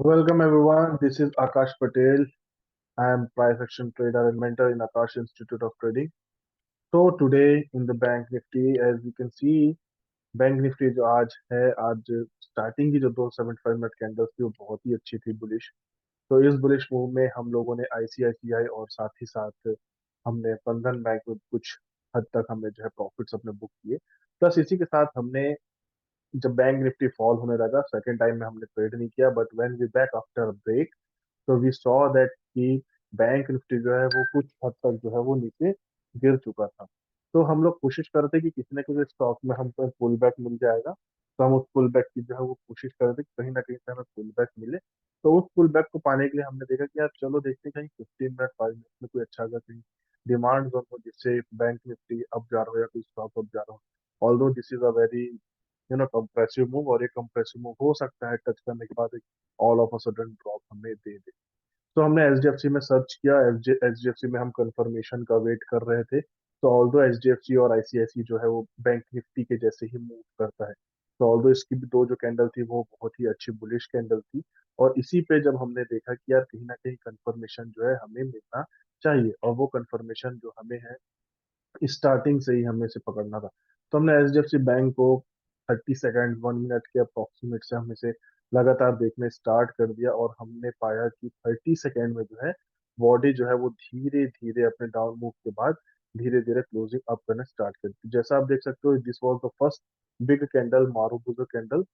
Welcome everyone. This is Akash Patel. I am price action trader and mentor in Akash Institute of Trading. So today in the Bank Nifty, as you can see, bank Nifty जो आज starting की जो 275 minute candles थी वो बहुत ही अच्छी थी bullish. तो इस बुलिश मूव में हम लोगों ने आईसीआईसीआई और साथ ही साथ हमने बंधन बैंक में कुछ हद तक हमने जो है प्रॉफिट्स अपने बुक किए। प्लस इसी के साथ हमने जब बैंक निफ्टी फॉल होने लगा सेकेंड टाइम में हमने ट्रेड नहीं किया, but when we back after break तो वी सॉ दैट कि बैंक निफ्टी जो है वो कुछ हद तक जो है वो नीचे गिर चुका था। तो हम लोग कोशिश करते कि किसी न किसी स्टॉक में हमको पुल बैक मिल जाएगा, तो हम उस पुल बैक की जो है वो कोशिश करते कि कहीं ना कहीं से हमें पुल बैक मिले। तो उस पुल बैक को पाने के लिए हमने देखा कि यार चलो देखते हैं कहीं 15 मिनट 5 मिनट में कोई अच्छा अगर कहीं डिमांड जोन हो जिससे बैंक निफ्टी अप जा रहा हो या कोई स्टॉक अप जा रहा हो। Although this is a very compressive move, और ये कंप्रेसिव मूव हो सकता है टच करने के बाद एक all of a sudden drop हमें दे दे। तो हमने एचडीएफसी में सर्च किया, एचडीएफसी में हम कंफर्मेशन का वेट कर रहे थे। तो ऑल्दो एचडीएफसी और आईसीआईसी जो है वो बैंक निफ्टी के जैसे ही मूव करता है। तो ऑल्दो इसकी भी दो जो कैंडल थी वो बहुत ही अच्छी बुलिश कैंडल थी। और इसी पे जब हमने देखा कि यार कहीं ना कहीं कंफर्मेशन जो है हमें मिलना चाहिए, और वो कंफर्मेशन जो हमें है स्टार्टिंग से ही हमें से पकड़ना था। तो हमने एचडीएफसी बैंक को 30 सेकेंड 1 मिनट के अप्रोक्सीमेट से हमें से लगातार देखने स्टार्ट कर दिया, और हमने पाया कि 30 सेकेंड में जो है बॉडी जो है वो धीरे धीरे अपने डाउन मूव के बाद धीरे धीरे क्लोजिंग अप करना स्टार्ट कर दी। जैसा आप देख सकते हो, this was the first big candle, marubozu candle.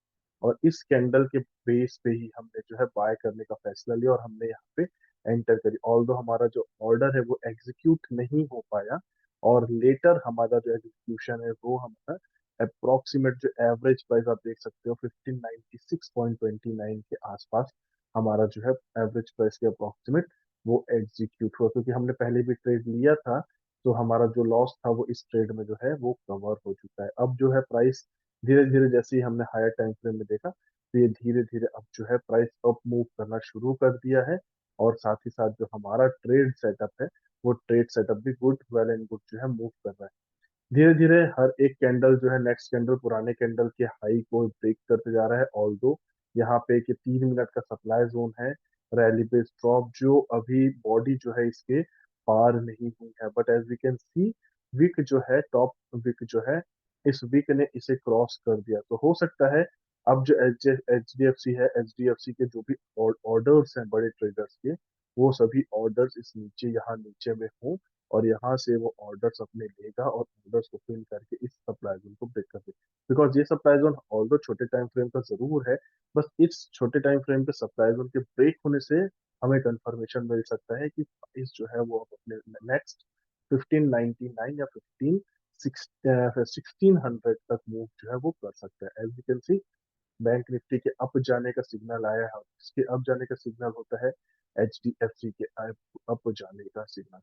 और इस कैंडल के बेस पे ही हमने जो है बाय करने का फैसला लिया और हमने यहाँ पे एंटर करी। ऑल्दो हमारा जो ऑर्डर है वो एग्जीक्यूट नहीं हो पाया, और लेटर हमारा जो एग्जीक्यूशन है वो हमारा अप्रोक्सीमेट जो एवरेज प्राइस आप देख सकते हो 1596.29 के आसपास हमारा जो है एवरेज प्राइस के अप्रोक्सीमेट वो एग्जीक्यूट हुआ, क्योंकि हमने पहले भी ट्रेड लिया था। तो हमारा जो लॉस था वो इस ट्रेड में जो है वो कवर हो चुका है। अब जो है प्राइस धीरे धीरे, जैसे ही हमने हायर टाइम फ्रेम में देखा, तो ये धीरे धीरे अब जो है प्राइस अप मूव करना शुरू कर दिया है। और साथ ही साथ जो हमारा ट्रेड सेटअप है वो ट्रेड सेटअप भी गुड वेल एंड गुड जो है मूव कर रहा है। धीरे धीरे हर एक कैंडल जो है नेक्स्ट कैंडल पुराने कैंडल के हाई को ब्रेक करते जा रहा है। ऑल्दो यहाँ पे कि 3 मिनट का सप्लाई जोन है, रैली बेस्ड ड्रॉप जो अभी बॉडी जो है इसके पार नहीं हुई है, but as we can see wick जो है टॉप विक जो है इस वीक ने इसे क्रॉस कर दिया। तो हो सकता है अब जो एच डी एफ सी है, एच डी एफ सी के जो भी ऑर्डर्स हैं बड़े ट्रेडर्स के, वो सभी ऑर्डर्स इस नीचे यहाँ नीचे में हों, और यहाँ से वो ऑर्डर्स अपने लेगा और ऑर्डर्स को फिल करके इस सप्लाई जोन को ब्रेक कर दे। बिकॉज ये सप्लाई जोन ऑल्दो छोटे टाइम फ्रेम का जरूर है, बस इस छोटे टाइम फ्रेम पे सप्लाई जोन के ब्रेक होने से हमें कंफर्मेशन मिल सकता है कि प्राइस जो है वो अब अपने नेक्स्ट 1599 या 1600 तक मूव जो है वो कर सकता है। As you can see bank Nifty के अप जाने का सिग्नल आया है, इसके अप जाने का सिग्नल होता है एच डी एफ सी के अप जाने का सिग्नल।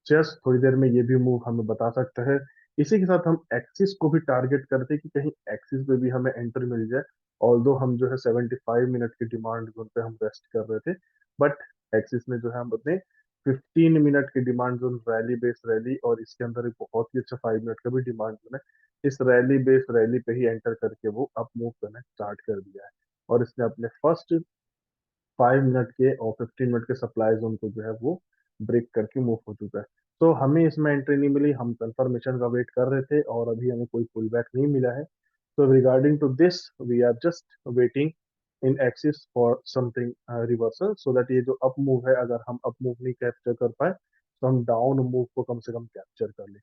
शेयर्स थोड़ी देर में ये भी मूव हमें बता सकता है। इसी के साथ हम एक्सिस को भी टारगेट करते हैं कि कहीं एक्सिस पे भी हमें एंटर मिल जाए। ऑल्दो हम जो है 75 मिनट की डिमांड जोन पे हम रेस्ट कर रहे थे, बट एक्सिस में जो है हम अपने 15 मिनट की demand zone rally based rally, और इसके अंदर एक बहुत ही अच्छा 5 मिनट का भी डिमांड जोन है, इस रैली बेस्ड रैली पे ही एंटर करके वो अप मूव करना स्टार्ट कर दिया है। और इसने अपने फर्स्ट 5 मिनट के और 15 मिनट के सप्लाई जोन को जो है वो ब्रेक करके मूव हो चुका है। तो हमें इसमें एंट्री नहीं मिली, हम कंफर्मेशन का वेट कर रहे थे और अभी हमें कोई पुल बैक नहीं मिला है। तो regarding to this we are just waiting in Axis for something reversal, so that ये जो अप मूव है अगर हम अप मूव नहीं कैप्चर कर पाए तो हम डाउन मूव को कम से कम कैप्चर कर लें।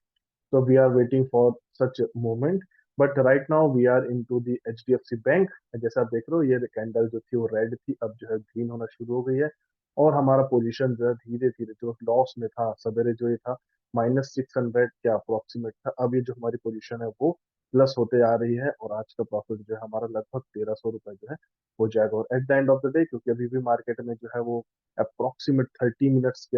So we are waiting for such a moment. But right now we are into the HDFC सी बैंक। जैसा आप देख रहे हो ये कैंडल जो थी वो रेड थी, अब जो है ग्रीन होना शुरू हो गई है। और हमारा पोजीशन जो है धीरे धीरे जो लॉस में था सवेरे जो ये था -600 के अप्रोक्सीमेट था, अब ये जो हमारी पोजीशन है वो प्लस होते आ रही है, और आज का प्रॉफिट जो है हमारा लगभग 1300 रुपए जो है हो जाएगा। और at the end of the day, क्योंकि अभी भी मार्केट में जो है वो अप्रोक्सीमेट 30 मिनट्स के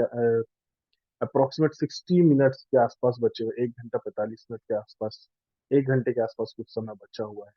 अप्रोक्सीमेट 60 मिनट्स के आसपास बचे हुए, 1 घंटा 45 मिनट के आसपास, 1 घंटे के आसपास कुछ समय बचा हुआ है।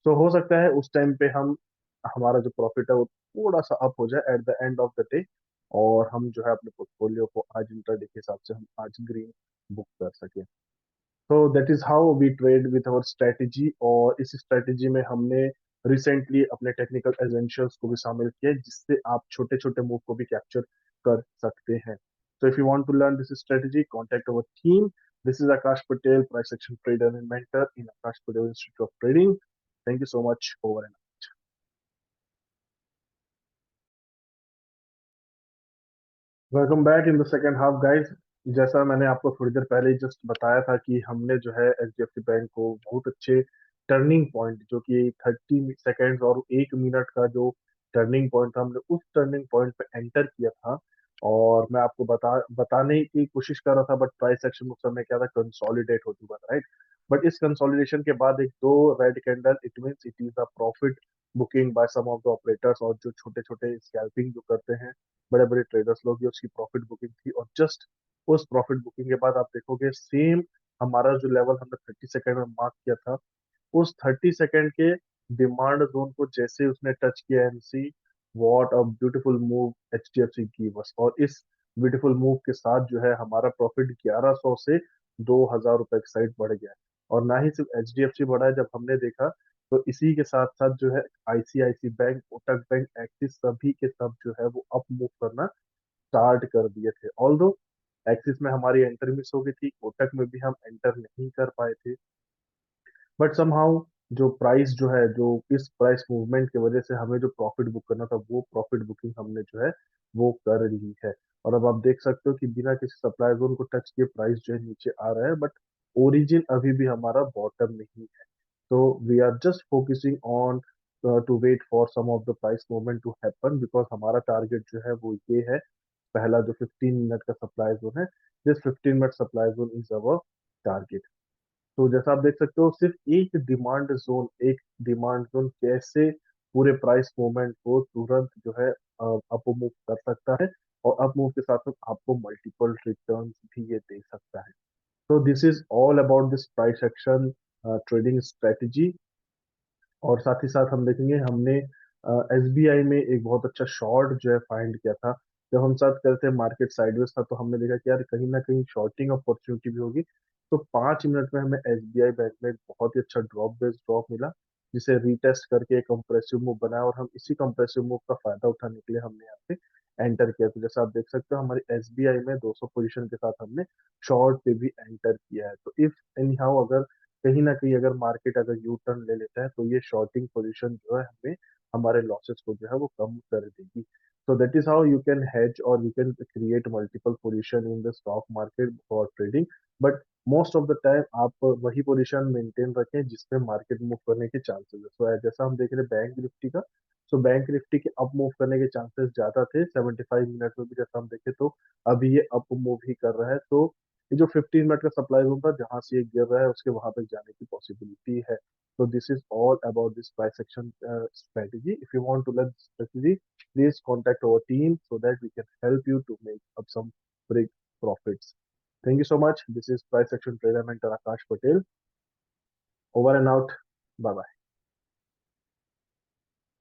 तो हो सकता है उस टाइम पे हम हमारा जो प्रॉफिट है वो थोड़ा सा अप हो जाए at the end of the day, और हम जो है अपने पोर्टफोलियो को आज इंटरडे के हिसाब से हम आज ग्रीन बुक कर सके। तो that is how we trade with our strategy, और इस स्ट्रेटेजी में हमने रिसेंटली अपने टेक्निकल एसेंशियल्स को भी शामिल किया है, जिससे आप छोटे छोटे मूव को भी कैप्चर कर सकते हैं. So if you want to learn this strategy, contact our team. This is Akash Patel, price action trader and mentor in Akash Patel Institute of Trading. Thank you so much. Over and out. Welcome back in the second half guys. जैसा मैंने आपको थोड़ी देर पहले just बताया था कि हमने जो है एचडीएफसी बैंक को बहुत अच्छे टर्निंग पॉइंट, जो कि 30 सेकेंड्स और 1 मिनट का जो टर्निंग पॉइंट था, हमने उस टर्निंग पॉइंट पे एंटर किया था. और मैं आपको बताने की कोशिश कर रहा था, बट प्राइस एक्शन उस समय क्या था, कंसोलिडेट हो चुका था, राइट. बट इस कंसोलिडेशन के बाद एक दो red candle, it means it is a profit booking by some of the operators. और जो छोटे छोटे स्कैल्पिंग जो करते हैं बड़े बड़े ट्रेडर्स लोग, ये उसकी प्रॉफिट बुकिंग थी. और जस्ट उस प्रॉफिट बुकिंग के बाद आप देखोगे सेम हमारा जो लेवल हमने 30 सेकेंड में मार्क किया था, उस 30 सेकेंड के डिमांड जोन को जैसे उसने टच किया, MC what a beautiful move HDFC की बस. और इस ब्यूटीफुल मूव के साथ जो है हमारा प्रॉफिट 1100 से 2000 रुपए की साइड बढ़ गया है. और ना ही सिर्फ एचडीएफसी बढ़ा है, जब हमने देखा तो इसी के साथ साथ जो है आईसीआईसी बैंक, कोटक बैंक, एक्सिस, सभी के सब जो है वो अप मूव करना स्टार्ट कर दिए थे. ऑल्दो एक्सिस में हमारी एंटर मिस हो गई थी, कोटक में भी हम एंटर नहीं कर पाए थे, बट समहाउ जो प्राइस जो है, जो इस प्राइस मूवमेंट की वजह से हमें जो प्रॉफिट बुक करना था, वो प्रॉफिट बुकिंग हमने जो है वो कर ली है. और अब आप देख सकते हो कि बिना किसी सप्लाई जोन को टच किए प्राइस जो है नीचे आ रहा है, बट ओरिजिन अभी भी हमारा बॉटम नहीं है. तो we are just focusing on to wait for some of the price movement to happen, because हमारा टारगेट जो है वो ये है. पहला जो 15 मिनट का सप्लाई जोन है, this 15 minute supply zone is our target. तो जैसा आप देख सकते हो, सिर्फ एक डिमांड जोन कैसे पूरे प्राइस मूवमेंट को तुरंत जो है अप मूव कर सकता है, और अप मूव के साथ साथ आपको मल्टीपल रिटर्न्स भी ये दे सकता है. तो this is all about this price action trading strategy. और साथ ही साथ हम देखेंगे, हमने एसबीआई में एक बहुत अच्छा शॉर्ट जो है फाइंड किया था. जब हम सर्च करते हैं मार्केट साइडवेज था, तो हमने देखा कि यार कहीं ना कहीं शॉर्टिंग अपॉर्चुनिटी भी होगी. तो 5 मिनट में हमें एसबीआई बैंक में एक बहुत ही अच्छा ड्रॉप बेस्ड ड्रॉप मिला, जिसे रीटेस्ट करके एक कंप्रेसिव मूव बनाया, और हम इसी कंप्रेसिव मूव का फायदा उठाने के लिए हमने यहाँ पे एंटर किया. तो जैसा आप देख सकते हो, हमारी एसबीआई में 200 पोजीशन के साथ हमने शॉर्ट पे भी एंटर किया है. तो इफ एनी हाउ अगर कहीं ना कहीं अगर मार्केट अगर यू टर्न ले लेता है, तो ये शॉर्टिंग पोजीशन जो है हमें हमारे लॉसेस को जो है वो कम कर देगी. so that is how you can hedge or you can create multiple position in the stock market for trading. but most of the time आप वही पोजीशन मेंटेन रखें जिसपे मार्केट मूव करने के चांसेस है. so जैसा हम देख रहे हैं बैंक निफ्टी का, सो बैंक निफ्टी के अप मूव करने के चांसेस ज्यादा थे 75 मिनट में भी. जैसा हम देखें तो अभी ये अप मूव ही कर रहा है. तो ये जो 15 मिनट का सप्लाई जोन था, जहां से ये गिर रहा है, उसके वहां तक जाने की पॉसिबिलिटी है. So this is all about this price action strategy. If you want to learn this strategy, please contact our team so that we can help you to make up some big profits. Thank you so much. This is price action trader mentor Akash Patel. Over and out. Bye bye.